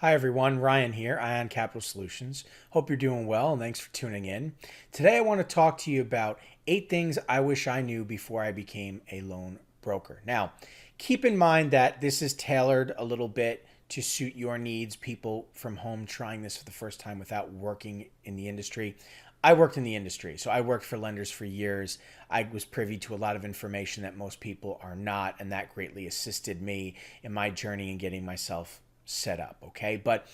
Hi everyone, Ryan here, Ion Capital Solutions. Hope you're doing well and thanks for tuning in. Today I want to talk to you about 8 things I wish I knew before I became a loan broker. Now, keep in mind that this is tailored a little bit to suit your needs, people from home trying this for the first time without working in the industry. I worked in the industry, so I worked for lenders for years. I was privy to a lot of information that most people are not, and that greatly assisted me in my journey in getting myself set up. Okay. But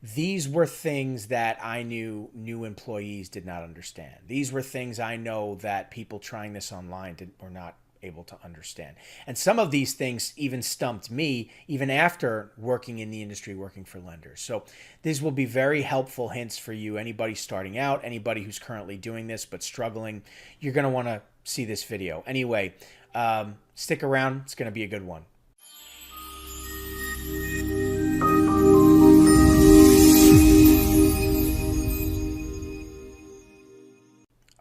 these were things that I knew new employees did not understand. These were things I know that people trying this online were not able to understand. And some of these things even stumped me even after working in the industry, working for lenders. So these will be very helpful hints for you, anybody starting out, anybody who's currently doing this but struggling. You're going to want to see this video. Anyway, stick around. It's going to be a good one.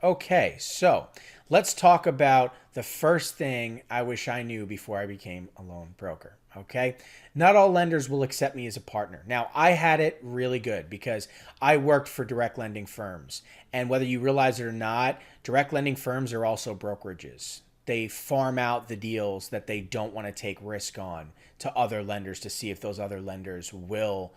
Okay, so let's talk about the first thing I wish I knew before I became a loan broker. Okay, not all lenders will accept me as a partner. Now, I had it really good because I worked for direct lending firms. And whether you realize it or not, direct lending firms are also brokerages. They farm out the deals that they don't want to take risk on to other lenders to see if those other lenders will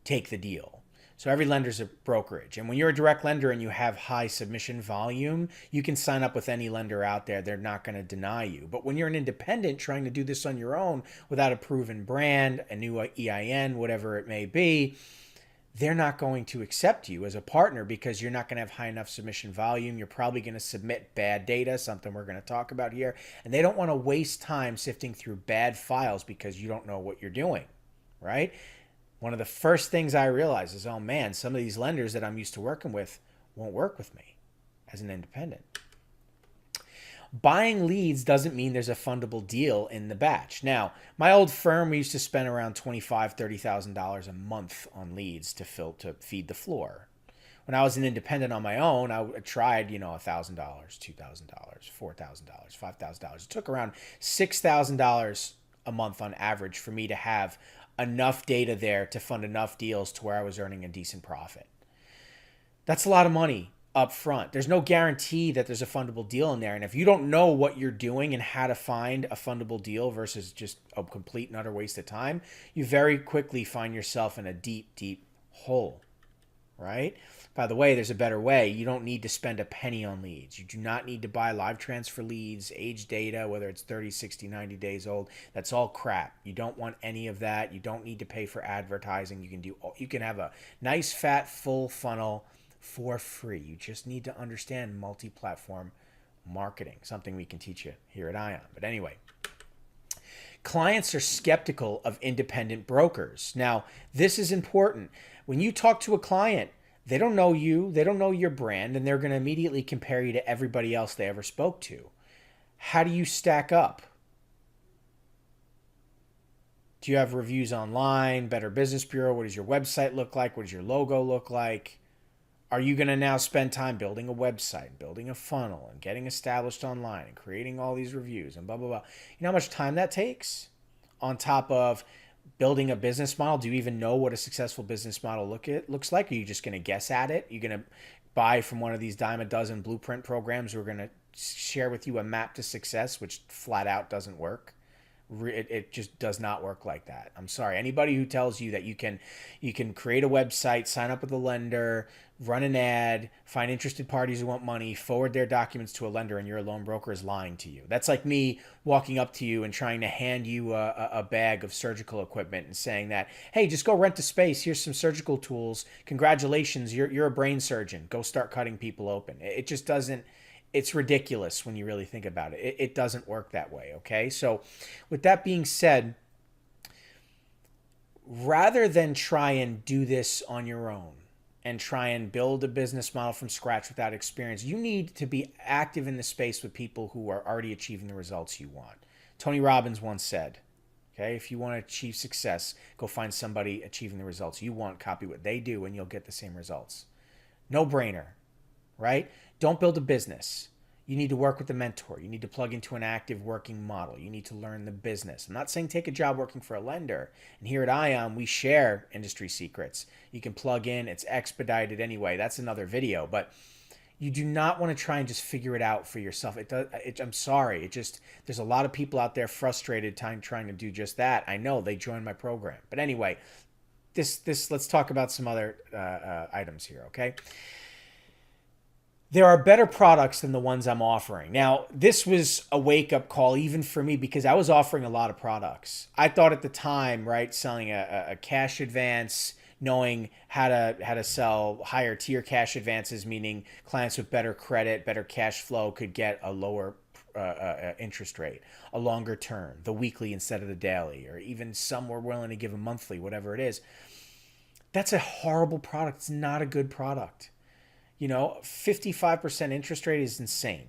take the deal. So every lender is a brokerage. And when you're a direct lender and you have high submission volume, you can sign up with any lender out there. They're not going to deny you. But when you're an independent trying to do this on your own without a proven brand, a new EIN, whatever it may be, they're not going to accept you as a partner because you're not going to have high enough submission volume. You're probably going to submit bad data, something we're going to talk about here. And they don't want to waste time sifting through bad files because you don't know what you're doing, right? One of the first things I realized is, oh man, some of these lenders that I'm used to working with won't work with me as an independent. Buying leads doesn't mean there's a fundable deal in the batch. Now, my old firm, we used to spend around $25,000, $30,000 a month on leads to feed the floor. When I was an independent on my own, I tried, $1,000, $2,000, $4,000, $5,000. It took around $6,000 a month on average for me to have enough data there to fund enough deals to where I was earning a decent profit. That's a lot of money up front. There's no guarantee that there's a fundable deal in there. And if you don't know what you're doing and how to find a fundable deal versus just a complete and utter waste of time, you very quickly find yourself in a deep, deep hole, right? By the way, there's a better way. You don't need to spend a penny on leads. You do not need to buy live transfer leads, age data, whether it's 30, 60, 90 days old. That's all crap. You don't want any of that. You don't need to pay for advertising. You can have a nice, fat, full funnel for free. You just need to understand multi-platform marketing, something we can teach you here at Ion. But anyway, clients are skeptical of independent brokers. Now, this is important. When you talk to a client, they don't know you, they don't know your brand, and they're going to immediately compare you to everybody else they ever spoke to. How do you stack up? Do you have reviews online, Better Business Bureau? What does your website look like? What does your logo look like? Are you going to now spend time building a website, building a funnel, and getting established online, and creating all these reviews, and blah, blah, blah? You know how much time that takes? On top of building a business model. Do you even know what a successful business model looks like? Are you just going to guess at it? You're going to buy from one of these dime a dozen blueprint programs who are going to share with you a map to success, which flat out doesn't work. It just does not work like that. I'm sorry. Anybody who tells you that you can create a website, sign up with a lender, run an ad, find interested parties who want money, forward their documents to a lender, and you're a loan broker is lying to you. That's like me walking up to you and trying to hand you a bag of surgical equipment and saying that, hey, just go rent a space. Here's some surgical tools. Congratulations, you're a brain surgeon. Go start cutting people open. It just doesn't. It's ridiculous when you really think about it. It doesn't work that way, okay? So with that being said, rather than try and do this on your own and try and build a business model from scratch without experience, you need to be active in the space with people who are already achieving the results you want. Tony Robbins once said, okay, if you want to achieve success, go find somebody achieving the results you want, copy what they do, and you'll get the same results. No brainer, right? Don't build a business. You need to work with a mentor. You need to plug into an active working model. You need to learn the business. I'm not saying take a job working for a lender. And here at ION, we share industry secrets. You can plug in. It's expedited anyway. That's another video. But you do not want to try and just figure it out for yourself. I'm sorry. There's a lot of people out there frustrated trying to do just that. I know they joined my program. But anyway, let's talk about some other items here, okay? There are better products than the ones I'm offering. Now, this was a wake-up call even for me because I was offering a lot of products. I thought at the time, right, selling a cash advance, knowing how to sell higher tier cash advances, meaning clients with better credit, better cash flow could get a lower interest rate, a longer term, the weekly instead of the daily, or even some were willing to give a monthly, whatever it is. That's a horrible product. It's not a good product. 55% interest rate is insane.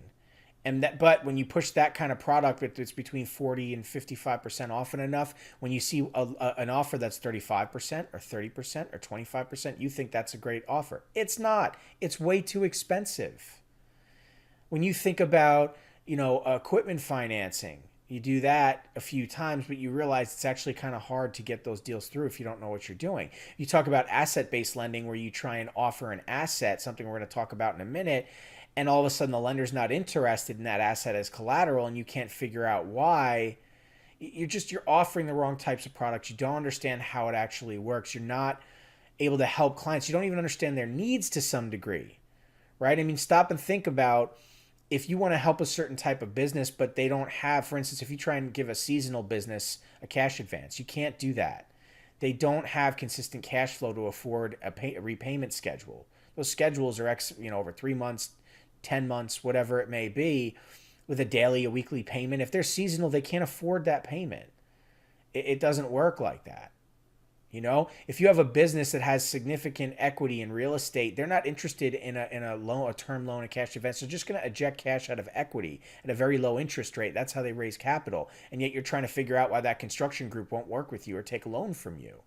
But when you push that kind of product, it's between 40 and 55% often enough. When you see an offer that's 35% or 30% or 25%, you think that's a great offer. It's not. It's way too expensive. When you think about, equipment financing, you do that a few times, but you realize it's actually kind of hard to get those deals through if you don't know what you're doing. You talk about asset-based lending where you try and offer an asset, something we're going to talk about in a minute, and all of a sudden the lender's not interested in that asset as collateral and you can't figure out why. You're offering the wrong types of products. You don't understand how it actually works. You're not able to help clients. You don't even understand their needs to some degree, right? I mean, stop and think about if you want to help a certain type of business, but they don't have, for instance, if you try and give a seasonal business a cash advance, you can't do that. They don't have consistent cash flow to afford a repayment schedule. Those schedules are over 3 months, 10 months, whatever it may be, with a weekly payment. If they're seasonal, they can't afford that payment. It doesn't work like that. If you have a business that has significant equity in real estate, they're not interested in a loan, a term loan, a cash advance. They're just going to eject cash out of equity at a very low interest rate. That's how they raise capital. And yet you're trying to figure out why that construction group won't work with you or take a loan from you,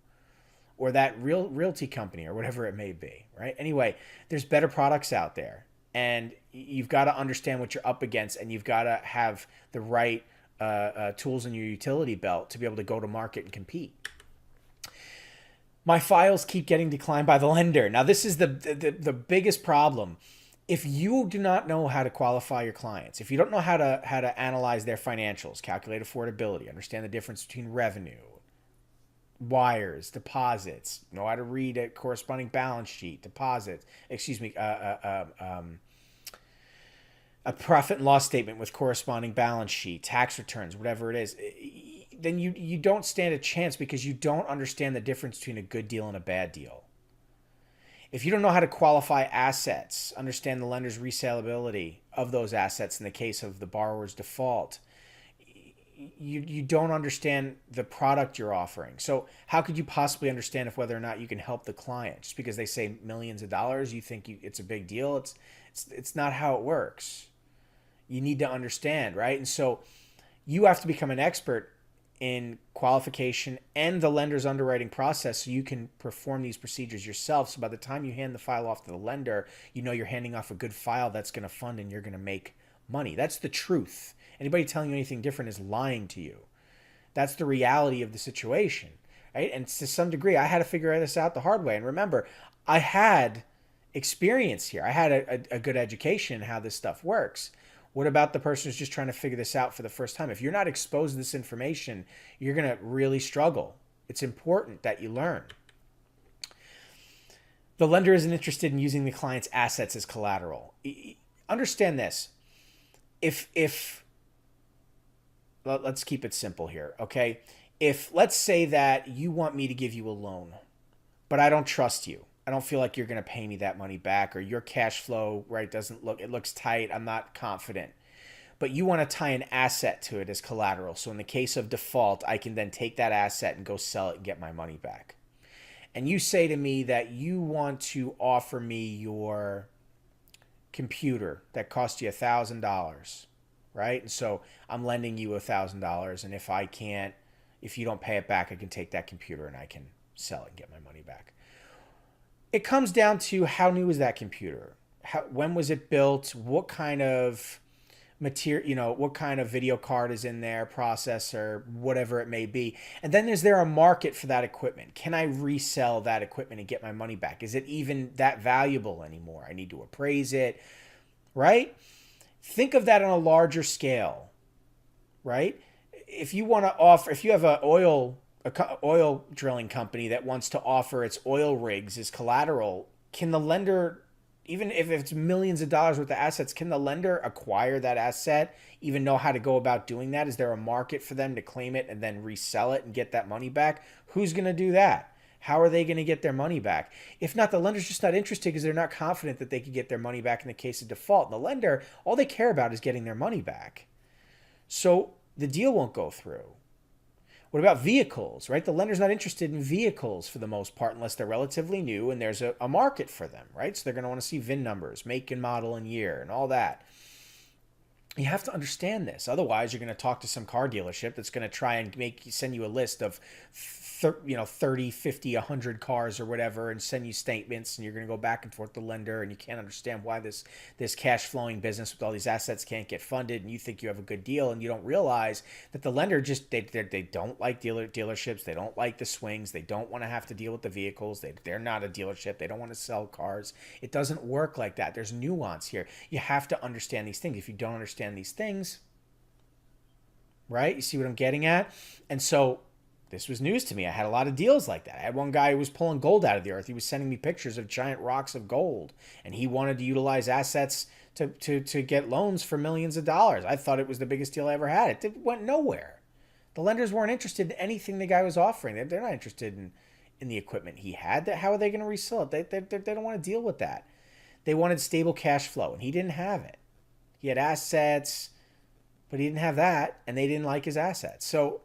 or that realty company or whatever it may be, right? Anyway, there's better products out there, and you've got to understand what you're up against, and you've got to have the right tools in your utility belt to be able to go to market and compete. My files keep getting declined by the lender. Now, this is the biggest problem. If you do not know how to qualify your clients, if you don't know how to analyze their financials, calculate affordability, understand the difference between revenue, wires, deposits, know how to read a corresponding balance sheet, a profit and loss statement with corresponding balance sheet, tax returns, whatever it is, then you don't stand a chance because you don't understand the difference between a good deal and a bad deal. If you don't know how to qualify assets, understand the lender's resaleability of those assets in the case of the borrower's default, you don't understand the product you're offering. So how could you possibly understand whether or not you can help the client? Just because they say millions of dollars, you think it's a big deal? It's not how it works. You need to understand, right? And so you have to become an expert in qualification and the lender's underwriting process so you can perform these procedures yourself. So by the time you hand the file off to the lender, you're handing off a good file that's going to fund and you're going to make money. That's the truth. Anybody telling you anything different is lying to you. That's the reality of the situation, right? And to some degree, I had to figure this out the hard way. And remember, I had experience here. I had a good education in how this stuff works. What about the person who's just trying to figure this out for the first time? If you're not exposed to this information, you're going to really struggle. It's important that you learn. The lender isn't interested in using the client's assets as collateral. Understand this. Let's keep it simple here, okay? Let's say that you want me to give you a loan, but I don't trust you. I don't feel like you're going to pay me that money back, or your cash flow, right, it looks tight. I'm not confident. But you want to tie an asset to it as collateral. So in the case of default, I can then take that asset and go sell it and get my money back. And you say to me that you want to offer me your computer that cost you $1,000, right? And so I'm lending you $1,000. And if you don't pay it back, I can take that computer and I can sell it and get my money back. It comes down to how new is that computer? When was it built? What kind of material, what kind of video card is in there, processor, whatever it may be. And then is there a market for that equipment? Can I resell that equipment and get my money back? Is it even that valuable anymore? I need to appraise it, right? Think of that on a larger scale, right? If you want to offer, if you have a oil drilling company that wants to offer its oil rigs as collateral, can the lender, even if it's millions of dollars worth of assets, can the lender acquire that asset, even know how to go about doing that? Is there a market for them to claim it and then resell it and get that money back? Who's going to do that? How are they going to get their money back? If not, the lender's just not interested because they're not confident that they could get their money back in the case of default. And the lender, all they care about is getting their money back. So the deal won't go through. What about vehicles, right? The lender's not interested in vehicles for the most part unless they're relatively new and there's a market for them, right? So they're going to want to see VIN numbers, make and model and year and all that. You have to understand this. Otherwise, you're going to talk to some car dealership that's going to try and send you a list of 30, 50, 100 cars or whatever and send you statements, and you're going to go back and forth with the lender, and you can't understand why this cash flowing business with all these assets can't get funded, and you think you have a good deal, and you don't realize that the lender just they don't like dealerships. They don't like the swings. They don't want to have to deal with the vehicles. They're not a dealership. They don't want to sell cars. It doesn't work like that. There's nuance here. You have to understand these things. If you don't understand these things, right? You see what I'm getting at? And so this was news to me. I had a lot of deals like that. I had one guy who was pulling gold out of the earth. He was sending me pictures of giant rocks of gold, and he wanted to utilize assets to get loans for millions of dollars. I thought it was the biggest deal I ever had. It went nowhere. The lenders weren't interested in anything the guy was offering. They're not interested in the equipment he had. How are they going to resell it? They don't want to deal with that. They wanted stable cash flow, and he didn't have it. He had assets, but he didn't have that, and they didn't like his assets. So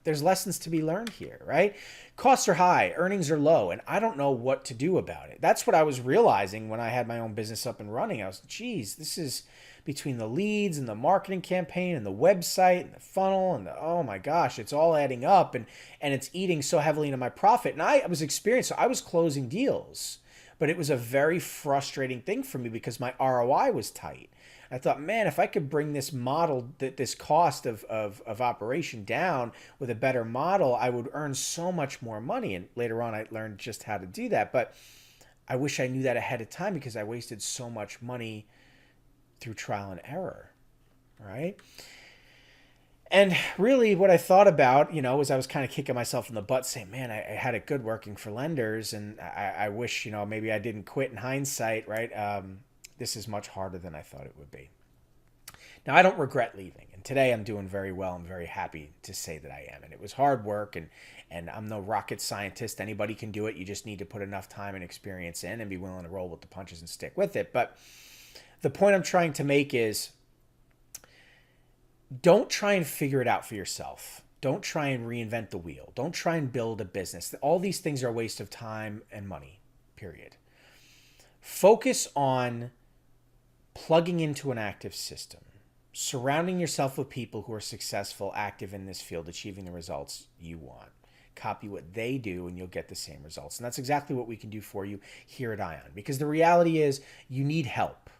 there's lessons to be learned here, right? Costs are high, earnings are low, and I don't know what to do about it. That's what I was realizing when I had my own business up and running. I was, geez, this is between the leads and the marketing campaign and the website and the funnel and oh my gosh, it's all adding up and it's eating so heavily into my profit. And I was experienced, so I was closing deals, but it was a very frustrating thing for me because my ROI was tight. I thought, man, if I could bring this model, this cost of operation down with a better model, I would earn so much more money. And later on, I learned just how to do that. But I wish I knew that ahead of time because I wasted so much money through trial and error, right? And really what I thought about, was I was kind of kicking myself in the butt saying, man, I had it good working for lenders. And I wish, maybe I didn't quit in hindsight, right? This is much harder than I thought it would be. Now, I don't regret leaving. And today I'm doing very well. I'm very happy to say that I am. And it was hard work. And I'm no rocket scientist. Anybody can do it. You just need to put enough time and experience in and be willing to roll with the punches and stick with it. But the point I'm trying to make is don't try and figure it out for yourself. Don't try and reinvent the wheel. Don't try and build a business. All these things are a waste of time and money, period. Focus on plugging into an active system, surrounding yourself with people who are successful, active in this field, achieving the results you want. Copy what they do and you'll get the same results. And that's exactly what we can do for you here at Ion. Because the reality is you need help.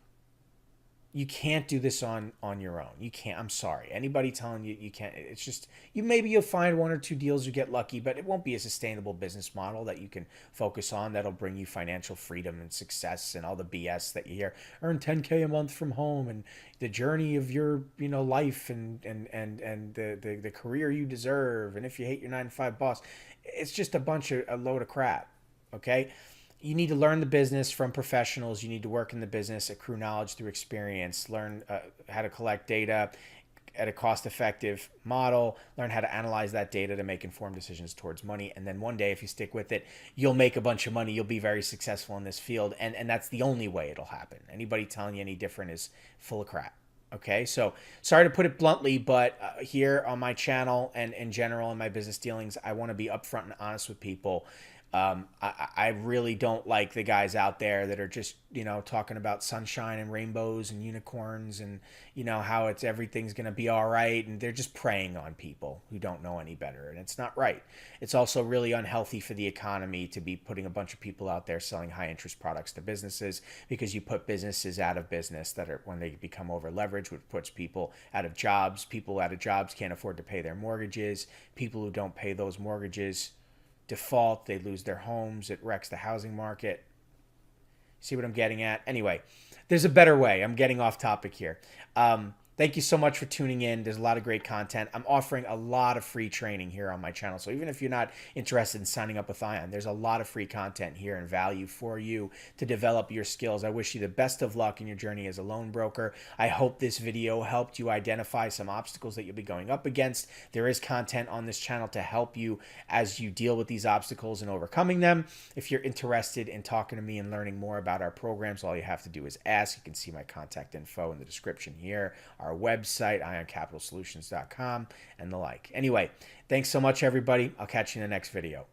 You can't do this on your own. You can't. I'm sorry. Anybody telling you you can't, it's just, maybe you'll find one or two deals, you get lucky, but it won't be a sustainable business model that you can focus on that'll bring you financial freedom and success and all the BS that you hear. Earn 10K a month from home and the journey of your, life and the career you deserve. And if you hate your 9-to-5 boss, it's just a load of crap. Okay. You need to learn the business from professionals. You need to work in the business, accrue knowledge through experience, learn how to collect data at a cost-effective model, learn how to analyze that data to make informed decisions towards money. And then one day, if you stick with it, you'll make a bunch of money. You'll be very successful in this field. And that's the only way it'll happen. Anybody telling you any different is full of crap. Okay, so sorry to put it bluntly, but here on my channel and in general in my business dealings, I want to be upfront and honest with people. I really don't like the guys out there that are just, talking about sunshine and rainbows and unicorns and, how it's everything's going to be all right. And they're just preying on people who don't know any better. And it's not right. It's also really unhealthy for the economy to be putting a bunch of people out there selling high interest products to businesses, because you put businesses out of business that are, when they become over leveraged, which puts people out of jobs. People out of jobs can't afford to pay their mortgages. People who don't pay those mortgages default, they lose their homes, it wrecks the housing market. See what I'm getting at? Anyway, there's a better way. I'm getting off topic here. Thank you so much for tuning in. There's a lot of great content. I'm offering a lot of free training here on my channel. So even if you're not interested in signing up with Ion, there's a lot of free content here and value for you to develop your skills. I wish you the best of luck in your journey as a loan broker. I hope this video helped you identify some obstacles that you'll be going up against. There is content on this channel to help you as you deal with these obstacles and overcoming them. If you're interested in talking to me and learning more about our programs, all you have to do is ask. You can see my contact info in the description here, our website, ioncapitalsolutions.com, and the like. Anyway, thanks so much, everybody. I'll catch you in the next video.